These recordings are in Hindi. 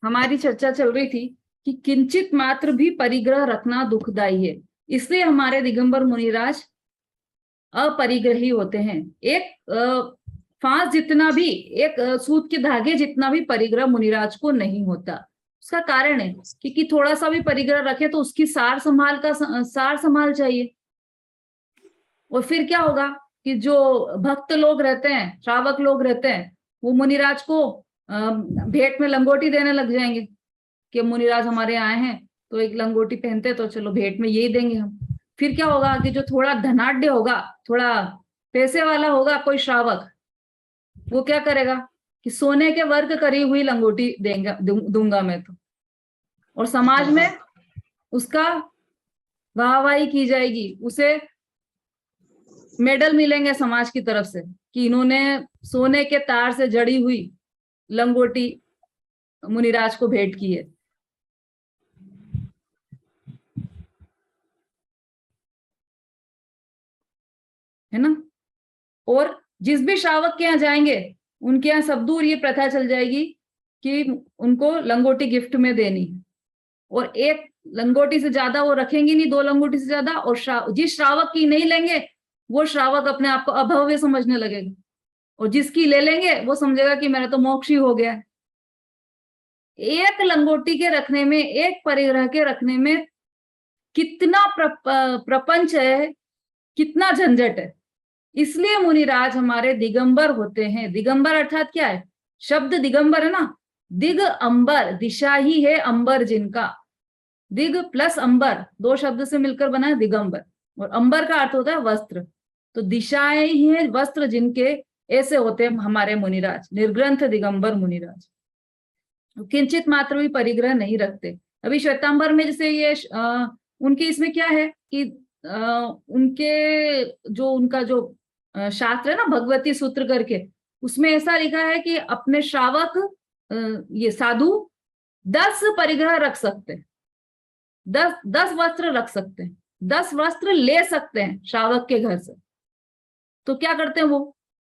हमारी चर्चा चल रही थी कि किंचित मात्र भी परिग्रह रखना दुखदाई है, इसलिए हमारे दिगंबर मुनिराज अपरिग्रही होते हैं। एक फांस जितना भी, एक सूत के धागे जितना भी परिग्रह मुनिराज को नहीं होता। उसका कारण है कि थोड़ा सा भी परिग्रह रखे तो उसकी सार संभाल चाहिए। और फिर क्या होगा कि जो भक्त लोग रहते हैं, श्रावक लोग रहते हैं, वो मुनिराज को भेंट में लंगोटी देने लग जाएंगे कि मुनिराज हमारे आए हैं तो एक लंगोटी पहनते तो चलो भेंट में यही देंगे हम। फिर क्या होगा कि जो थोड़ा धनाढ्य होगा, थोड़ा पैसे वाला होगा कोई श्रावक, वो क्या करेगा कि सोने के वर्क करी हुई लंगोटी दूंगा मैं तो, और समाज में उसका वाहवाही की जाएगी, उसे मेडल मिलेंगे समाज की तरफ से कि इन्होंने सोने के तार से जड़ी हुई लंगोटी मुनिराज को भेंट की है ना। और जिस भी श्रावक के यहाँ जाएंगे उनके यहाँ सब दूर ये प्रथा चल जाएगी कि उनको लंगोटी गिफ्ट में देनी, और एक लंगोटी से ज्यादा वो रखेंगे नहीं, 2 लंगोटी से ज्यादा। और जिस श्रावक की नहीं लेंगे वो श्रावक अपने आप को अभव्य समझने लगेगा, और जिसकी ले लेंगे वो समझेगा कि मेरा तो मोक्ष ही हो गया है। एक लंगोटी के रखने में, एक परिग्रह के रखने में कितना प्रपंच है, कितना झंझट है। इसलिए मुनिराज हमारे दिगंबर होते हैं। दिगंबर अर्थात क्या है? शब्द दिगंबर है ना, दिग अंबर, दिशा ही है अंबर जिनका। दिग प्लस अंबर 2 शब्द से मिलकर बना है दिगंबर, और अंबर का अर्थ होता है वस्त्र। तो दिशाएं ही है वस्त्र जिनके, ऐसे होते हैं हमारे मुनिराज, निर्ग्रंथ दिगंबर मुनिराज। किंचित मात्र भी परिग्रह नहीं रखते। अभी श्वेतांबर में जैसे ये उनके इसमें क्या है कि उनके जो उनका जो शास्त्र है ना, भगवती सूत्र करके, उसमें ऐसा लिखा है कि अपने श्रावक ये साधु 10 परिग्रह रख सकते हैं, 10 वस्त्र रख सकते हैं, 10 वस्त्र ले सकते हैं श्रावक के घर से। तो क्या करते हैं वो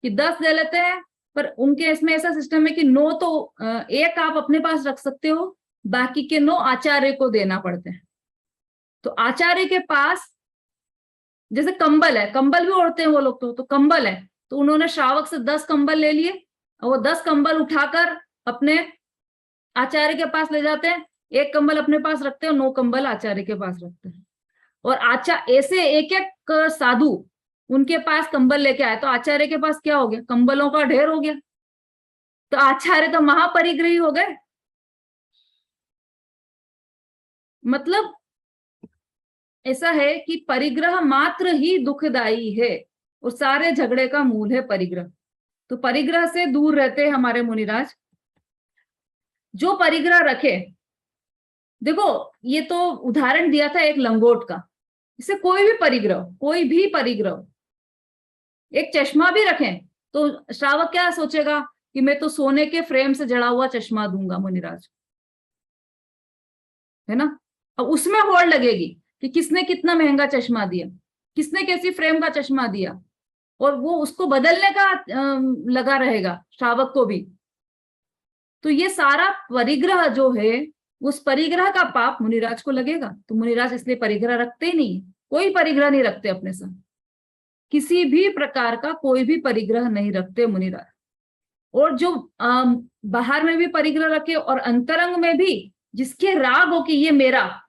कि 10 ले लेते हैं, पर उनके इसमें ऐसा सिस्टम है कि 9 तो एक आप अपने पास रख सकते हो, बाकी के 9 आचार्य को देना पड़ते हैं। तो आचार्य के पास जैसे कंबल है, कंबल भी ओढ़ते हैं वो लोग, तो कंबल है, तो उन्होंने श्रावक से 10 कंबल ले लिए, और वो 10 कंबल उठाकर अपने आचार्य के पास ले जाते हैं। एक कंबल अपने पास रखते हैं और 9 कंबल आचार्य के पास रखते हैं। और ऐसे एक एक साधु उनके पास कंबल लेके आए, तो आचार्य के पास क्या हो गया? कंबलों का ढेर हो गया। तो आचार्य तो महापरिग्रही हो गए। मतलब ऐसा है कि परिग्रह मात्र ही दुखदाई है, और सारे झगड़े का मूल है परिग्रह। तो परिग्रह से दूर रहते हैं हमारे मुनिराज। जो परिग्रह रखे, देखो ये तो उदाहरण दिया था एक लंगोट का, इसे कोई भी परिग्रह, एक चश्मा भी रखें तो श्रावक क्या सोचेगा कि मैं तो सोने के फ्रेम से जड़ा हुआ चश्मा दूंगा मुनिराज, है ना। अब उसमें होड़ लगेगी कि किसने कितना महंगा चश्मा दिया, किसने कैसी फ्रेम का चश्मा दिया, और वो उसको बदलने का लगा रहेगा श्रावक को भी। तो ये सारा परिग्रह जो है, उस परिग्रह का पाप मुनिराज को लगेगा। तो मुनिराज इसलिए परिग्रह रखते ही नहीं, कोई परिग्रह नहीं रखते अपने साथ, किसी भी प्रकार का कोई भी परिग्रह नहीं रखते मुनिराज। और जो बाहर में भी परिग्रह रखे और अंतरंग में भी, जिसके राग हो कि ये मेरा,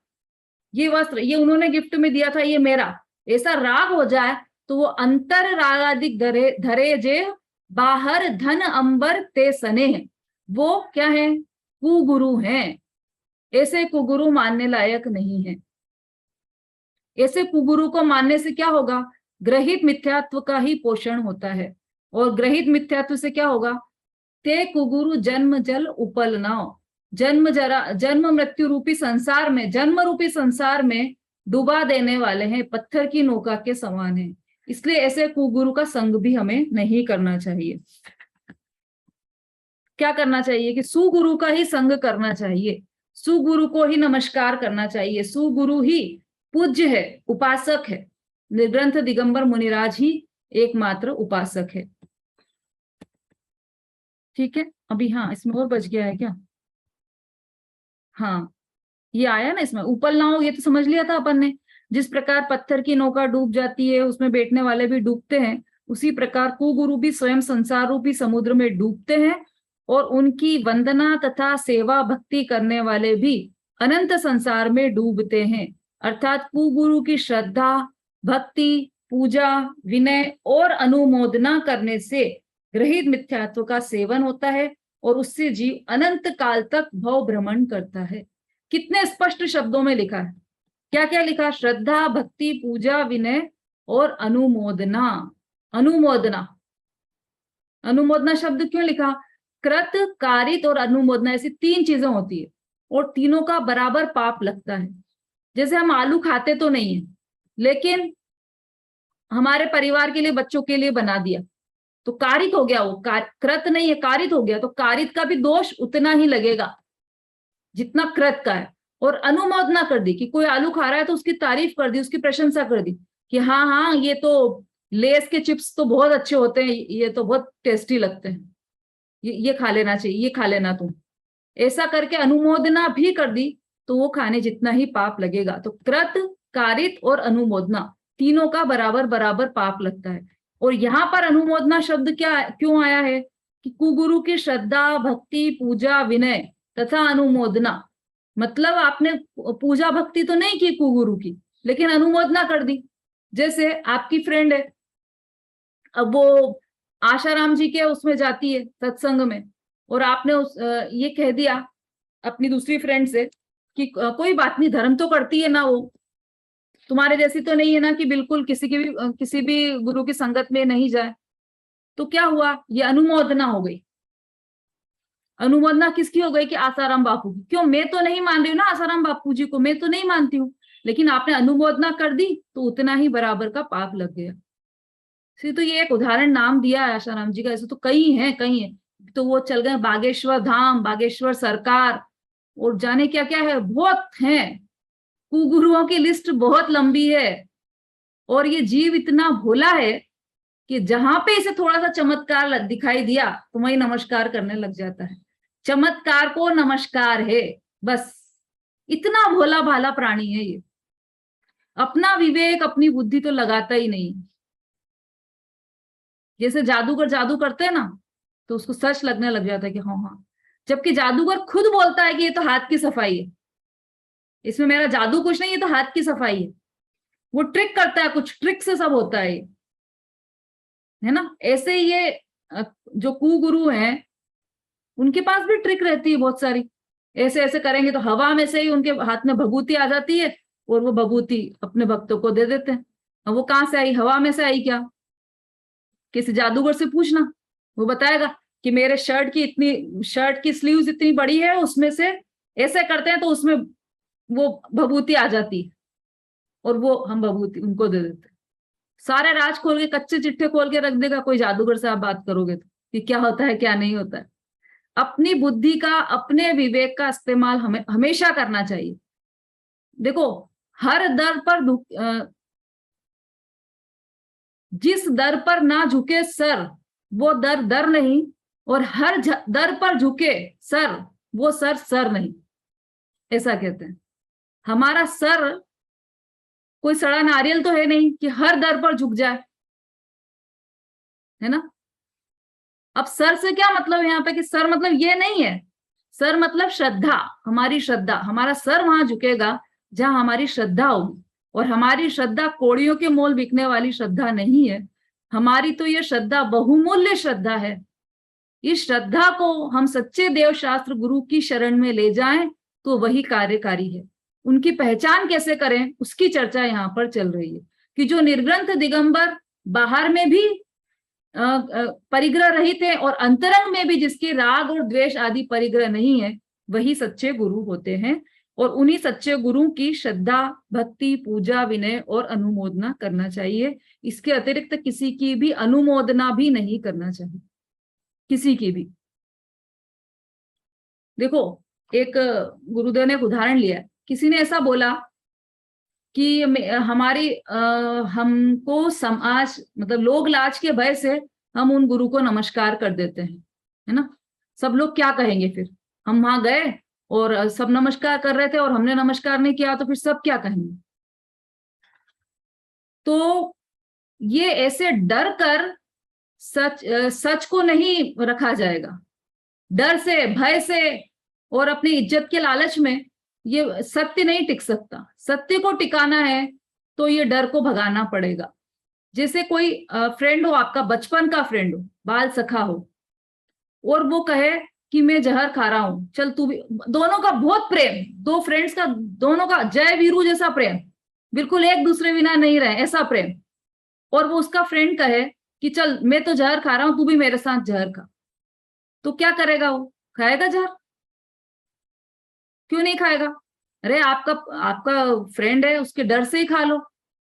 ये वस्त्र ये उन्होंने गिफ्ट में दिया था, ये मेरा, ऐसा राग हो जाए तो वो अंतर रागादिक धरे जे बाहर धन अंबर ते सने हैं, वो क्या है? कुगुरु हैं। ऐसे कुगुरु मानने लायक नहीं है। ऐसे कुगुरु को मानने से क्या होगा? ग्रहित मिथ्यात्व का ही पोषण होता है, और ग्रहित मिथ्यात्व से क्या होगा? ते कुगुरु जन्म जल उपलनाओ, जन्म मृत्यु रूपी संसार में, जन्म रूपी संसार में डुबा देने वाले हैं, पत्थर की नौका के समान है। इसलिए ऐसे कुगुरु का संग भी हमें नहीं करना चाहिए। क्या करना चाहिए कि सुगुरु का ही संग करना चाहिए, सुगुरु को ही नमस्कार करना चाहिए, सुगुरु ही पूज्य है, उपासक है। निर्ग्रंथ दिगंबर मुनिराज ही एकमात्र उपासक है। ठीक है, अभी हाँ इसमें और बच गया है क्या? हाँ ये आया ना इसमें, उपल नाव, ये तो समझ लिया था अपन ने। जिस प्रकार पत्थर की नौका डूब जाती है, उसमें बैठने वाले भी डूबते हैं, उसी प्रकार कुगुरु भी स्वयं संसार रूपी समुद्र में डूबते हैं, और उनकी वंदना तथा सेवा भक्ति करने वाले भी अनंत संसार में डूबते हैं। अर्थात कुगुरु की श्रद्धा, भक्ति, पूजा, विनय और अनुमोदना करने से गृहीत मिथ्यात्व का सेवन होता है, और उससे जीव अनंत काल तक भव भ्रमण करता है। कितने स्पष्ट शब्दों में लिखा है, क्या क्या लिखा? श्रद्धा, भक्ति, पूजा, विनय और अनुमोदना। अनुमोदना, अनुमोदना शब्द क्यों लिखा? कृत, कारित और अनुमोदना, ऐसी तीन चीजें होती है, और तीनों का बराबर पाप लगता है। जैसे हम आलू खाते तो नहीं है, लेकिन हमारे परिवार के लिए, बच्चों के लिए बना दिया, तो कारित हो गया, वो कृत नहीं है, कारित हो गया, तो कारित का भी दोष उतना ही लगेगा जितना कृत का है। और अनुमोदना कर दी कि कोई आलू खा रहा है तो उसकी तारीफ कर दी, उसकी प्रशंसा कर दी कि हाँ हाँ ये तो लेस के चिप्स तो बहुत अच्छे होते हैं, ये तो बहुत टेस्टी लगते हैं, ये खा लेना चाहिए, ये खा लेना तुम, ऐसा करके अनुमोदना भी कर दी, तो वो खाने जितना ही पाप लगेगा। तो कृत, कारित और अनुमोदना तीनों का बराबर बराबर पाप लगता है। और यहाँ पर अनुमोदना शब्द क्या क्यों आया है कि कुगुरु की श्रद्धा, भक्ति, पूजा, विनय तथा अनुमोदना, मतलब आपने पूजा भक्ति तो नहीं की कुगुरु की, लेकिन अनुमोदना कर दी। जैसे आपकी फ्रेंड है, अब वो आशाराम जी के उसमें जाती है सत्संग में, और आपने ये कह दिया अपनी दूसरी फ्रेंड से कि कोई बात नहीं, धर्म तो करती है ना, वो तुम्हारे जैसी तो नहीं है ना कि बिल्कुल किसी भी गुरु की संगत में नहीं जाए। तो क्या हुआ? ये अनुमोदना हो गई। अनुमोदना किसकी हो गई? कि आसाराम बापू की। क्यों? मैं तो नहीं मान रही हूँ ना आसाराम बापू जी को, मैं तो नहीं मानती हूँ, लेकिन आपने अनुमोदना कर दी तो उतना ही बराबर का पाप लग गया। तो ये एक उदाहरण नाम दिया है आसाराम जी का, ऐसे तो कई हैं, कई हैं। तो वो चल गए बागेश्वर धाम, बागेश्वर सरकार, और जाने क्या क्या है, बहुत हैं। कुगुरुओं की लिस्ट बहुत लंबी है, और ये जीव इतना भोला है कि जहां पे इसे थोड़ा सा चमत्कार दिखाई दिया तो वही नमस्कार करने लग जाता है। चमत्कार को नमस्कार है, बस। इतना भोला भाला प्राणी है ये, अपना विवेक, अपनी बुद्धि तो लगाता ही नहीं। जैसे जादूगर जादू करते हैं ना, तो उसको सच लगने लग जाता है कि हाँ हाँ, जबकि जादूगर खुद बोलता है कि ये तो हाथ की सफाई है, इसमें मेरा जादू कुछ नहीं, ये तो हाथ की सफाई है। वो ट्रिक करता है, कुछ ट्रिक से सब होता है ना। ऐसे ये जो कुगुरु हैं, उनके पास भी ट्रिक रहती है बहुत सारी। ऐसे ऐसे करेंगे तो हवा में से ही उनके हाथ में भभूति आ जाती है, और वो भभूति अपने भक्तों को दे देते हैं। अब वो कहाँ से आई? हवा में से आई क्या? किसी जादूगर से पूछना, वो बताएगा कि मेरे शर्ट की स्लीव्स इतनी बड़ी है, उसमें से ऐसे करते हैं तो उसमें वो भभूति आ जाती है, और वो हम भभूति उनको दे देते हैं। सारे राज खोल के, कच्चे चिट्ठे खोल के रख देगा कोई जादूगर से आप बात करोगे तो, कि क्या होता है क्या नहीं होता है। अपनी बुद्धि का, अपने विवेक का इस्तेमाल हमें हमेशा करना चाहिए। देखो, हर दर पर जिस दर पर ना झुके सर, वो दर दर नहीं, और हर दर पर झुके सर, वो सर सर नहीं, ऐसा कहते हैं। हमारा सर कोई सड़ा नारियल तो है नहीं कि हर दर पर झुक जाए, है ना। अब सर से क्या मतलब है यहाँ पे? कि सर मतलब ये नहीं है, सर मतलब श्रद्धा, हमारी श्रद्धा। हमारा सर वहां झुकेगा जहां हमारी श्रद्धा होगी, और हमारी श्रद्धा कौड़ियों के मोल बिकने वाली श्रद्धा नहीं है। हमारी तो ये श्रद्धा बहुमूल्य श्रद्धा है। इस श्रद्धा को हम सच्चे देव शास्त्र गुरु की शरण में ले जाएं तो वही कार्यकारी है। उनकी पहचान कैसे करें, उसकी चर्चा यहाँ पर चल रही है। कि जो निर्ग्रंथ दिगंबर बाहर में भी परिग्रह रहित है, और अंतरंग में भी जिसके राग और द्वेष आदि परिग्रह नहीं है, वही सच्चे गुरु होते हैं। और उन्हीं सच्चे गुरु की श्रद्धा, भक्ति, पूजा, विनय और अनुमोदना करना चाहिए। इसके अतिरिक्त किसी की भी अनुमोदना भी नहीं करना चाहिए, किसी की भी। देखो, एक गुरुदेव ने एक उदाहरण लिया, किसी ने ऐसा बोला कि हमको समाज मतलब लोग लाज के भय से हम उन गुरु को नमस्कार कर देते हैं, है ना। सब लोग क्या कहेंगे फिर, हम वहां गए और सब नमस्कार कर रहे थे और हमने नमस्कार नहीं किया तो फिर सब क्या कहेंगे। तो ये ऐसे डर कर सच को नहीं रखा जाएगा, डर से, भय से और अपनी इज्जत के लालच में ये सत्य नहीं टिक सकता। सत्य को टिकाना है तो ये डर को भगाना पड़ेगा। जैसे कोई फ्रेंड हो आपका, बचपन का फ्रेंड हो, बाल सखा हो, और वो कहे कि मैं जहर खा रहा हूं, चल तू भी, दोनों का बहुत प्रेम, दो फ्रेंड्स का, दोनों का जय वीरू जैसा प्रेम, बिल्कुल एक दूसरे बिना नहीं रहे ऐसा प्रेम, और वो उसका फ्रेंड कहे कि चल मैं तो जहर खा रहा हूं, तू भी मेरे साथ जहर खा, तो क्या करेगा वो, खाएगा जहर? क्यों नहीं खाएगा? अरे आपका आपका फ्रेंड है, उसके डर से ही खा लो,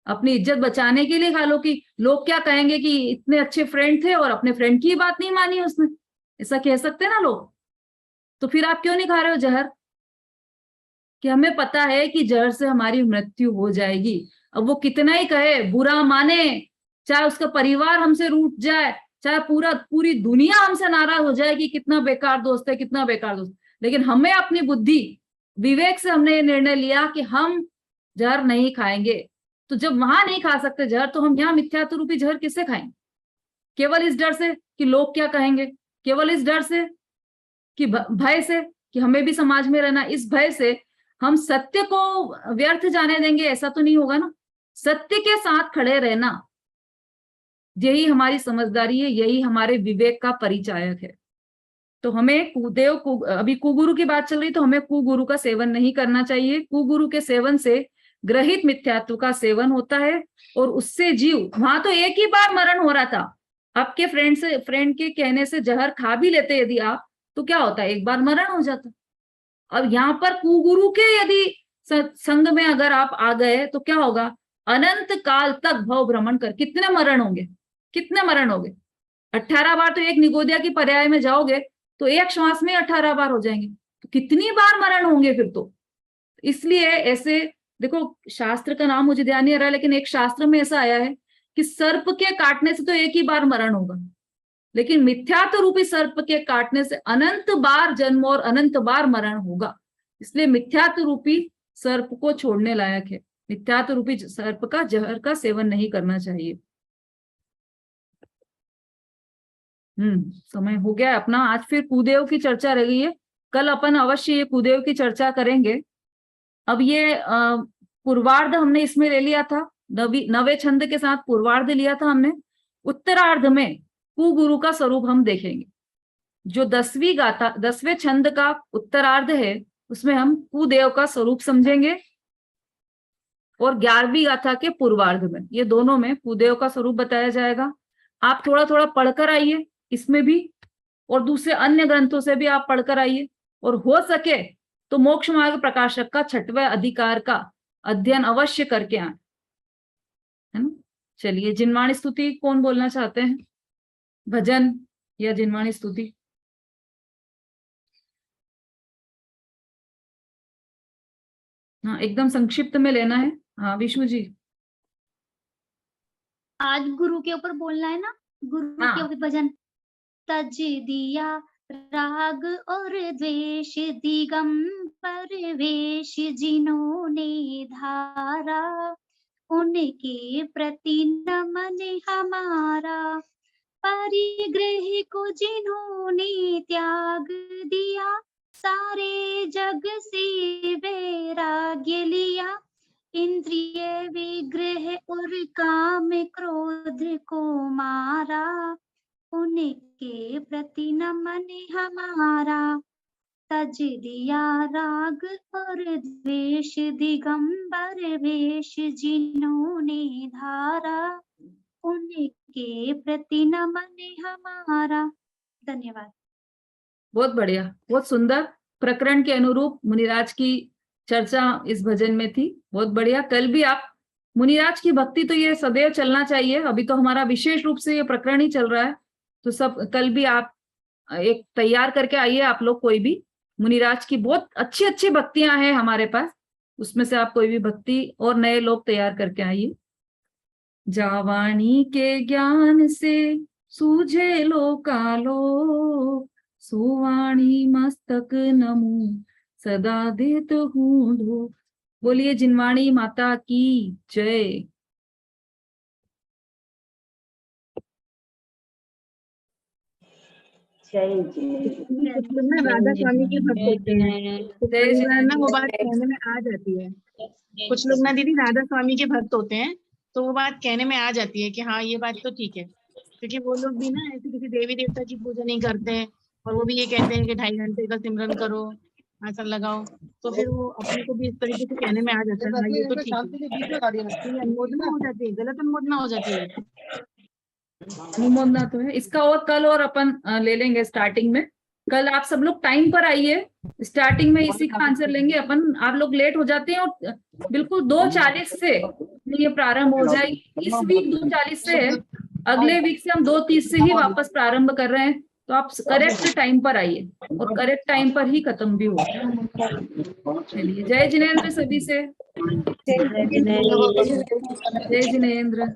अपनी इज्जत बचाने के लिए खा लो कि लोग क्या कहेंगे कि इतने अच्छे फ्रेंड थे और अपने फ्रेंड की बात नहीं मानी उसने, ऐसा कह सकते ना लोग। तो फिर आप क्यों नहीं खा रहे हो जहर? कि हमें पता है कि जहर से हमारी मृत्यु हो जाएगी। अब वो कितना ही कहे, बुरा माने, चाहे उसका परिवार हमसे रूठ जाए, चाहे पूरी दुनिया हमसे नाराज हो जाए कि कितना बेकार दोस्त है, कितना बेकार दोस्त, लेकिन हमें अपनी बुद्धि विवेक से हमने ये निर्णय लिया कि हम जहर नहीं खाएंगे। तो जब वहां नहीं खा सकते जहर, तो हम यहाँ मिथ्यात्व रूपी जहर किससे खाएंगे? केवल इस डर से कि लोग क्या कहेंगे, केवल इस डर से कि भय से कि हमें भी समाज में रहना, इस भय से हम सत्य को व्यर्थ जाने देंगे? ऐसा तो नहीं होगा ना। सत्य के साथ खड़े रहना, यही हमारी समझदारी है, यही हमारे विवेक का परिचायक है। तो हमें अभी कुगुरु की बात चल रही, तो हमें कुगुरु का सेवन नहीं करना चाहिए। कुगुरु के सेवन से ग्रहित मिथ्यात्व का सेवन होता है और उससे जीव, वहां तो एक ही बार मरण हो रहा था, आपके फ्रेंड के कहने से जहर खा भी लेते यदि आप, तो क्या होता है, एक बार मरण हो जाता। अब यहाँ पर कुगुरु के यदि संग में अगर आप आ गए तो क्या होगा, अनंत काल तक भव भ्रमण कर, कितने मरण होंगे, कितने मरण होंगे? 18 बार तो एक निगोदिया की पर्याय में जाओगे तो एक श्वास में 18 बार हो जाएंगे, तो कितनी बार मरण होंगे फिर तो। इसलिए ऐसे देखो, शास्त्र का नाम मुझे ध्यान नहीं आ रहा है, लेकिन एक शास्त्र में ऐसा आया है कि सर्प के काटने से तो एक ही बार मरण होगा, लेकिन मिथ्यात्व रूपी सर्प के काटने से अनंत बार जन्म और अनंत बार मरण होगा। इसलिए मिथ्यात्व रूपी सर्प को छोड़ने लायक है, मिथ्यात्व रूपी सर्प का जहर का सेवन नहीं करना चाहिए। समय हो गया अपना। आज फिर कुदेव की चर्चा रह गई है, कल अपन अवश्य ये कुदेव की चर्चा करेंगे। अब ये पूर्वार्ध हमने इसमें ले लिया था, नवे छंद के साथ पूर्वार्ध लिया था हमने। उत्तरार्ध में कुगुरु का स्वरूप हम देखेंगे। जो 10वीं गाथा 10वें छंद का उत्तरार्ध है, उसमें हम कुदेव का स्वरूप समझेंगे, और 11वीं गाथा के पूर्वार्ध में, ये दोनों में कुदेव का स्वरूप बताया जाएगा। आप थोड़ा थोड़ा पढ़कर आइए इसमें भी, और दूसरे अन्य ग्रंथों से भी आप पढ़कर आइए, और हो सके तो मोक्ष मार्ग प्रकाशक का 6वें अधिकार का अध्ययन अवश्य करके आए, है ना। चलिए, जिनवाणी स्तुति कौन बोलना चाहते हैं, भजन या जिनवाणी स्तुति? हाँ, एकदम संक्षिप्त में लेना है। हाँ विष्णु जी, आज गुरु के ऊपर बोलना है ना, गुरु के ऊपर भजन। तज दिया राग और द्वेष दिगंबर वेश जिन्होंने धारा, उनके प्रति नमन हमारा। परिग्रह को जिन्होंने त्याग दिया, सारे जग से वैराग्य लिया। इंद्रिय विग्रह और काम क्रोध को मारा, उनके प्रति नमन हमारा। तज दिया राग और द्वेष दिगंबर वेश जिन्होंने धारा, उनके प्रति नमन हमारा। धन्यवाद। बहुत बढ़िया, बहुत सुंदर। प्रकरण के अनुरूप मुनिराज की चर्चा इस भजन में थी, बहुत बढ़िया। कल भी आप मुनिराज की भक्ति तो ये सदैव चलना चाहिए, अभी तो हमारा विशेष रूप से ये प्रकरण ही चल रहा है, तो सब कल भी आप एक तैयार करके आइए, आप लोग कोई भी, मुनिराज की बहुत अच्छी अच्छी भक्तियां हैं हमारे पास, उसमें से आप कोई भी भक्ति और नए लोग तैयार करके आइए। जावाणी के ज्ञान से सूझे लोकालोक, सुवाणी मस्तक नमो सदा देत हूँ धो। बोलिए जिनवाणी माता की जय। कुछ लोग ना राधा स्वामी के भक्त होते हैं, तो जय कई बार ना वो जिनेंद्र। बात कहने में आ जाती है। कुछ लोग ना दीदी राधा स्वामी के भक्त होते हैं, तो वो बात कहने में आ जाती है कि हाँ ये बात तो ठीक है, क्योंकि वो लोग भी ना ऐसे किसी देवी देवता की पूजा नहीं करते हैं, और वो भी ये कहते हैं कि 2.5 घंटे का सिमरन करो, आसन लगाओ, तो फिर वो अपने को भी इस तरीके से कहने में आ जाता है हाँ ये तो ठीक है। ये अनुमोदना हो जाती है, गलत अनुमोदना हो जाती है। अनुमोदना तो है इसका, और कल और अपन ले लेंगे स्टार्टिंग में। कल आप सब लोग टाइम पर आइए, स्टार्टिंग में इसी का आंसर लेंगे अपन। आप लोग लेट हो जाते हैं, और बिल्कुल 2:40 से ये प्रारंभ हो जाएगी। इस वीक 2:40 से है, अगले वीक से हम 2:30 से ही वापस प्रारंभ कर रहे हैं। तो आप करेक्ट टाइम पर आइए, और करेक्ट टाइम पर ही खत्म भी हो। चलिए, जय जिनेंद्र सभी से। जय जिनेंद्र।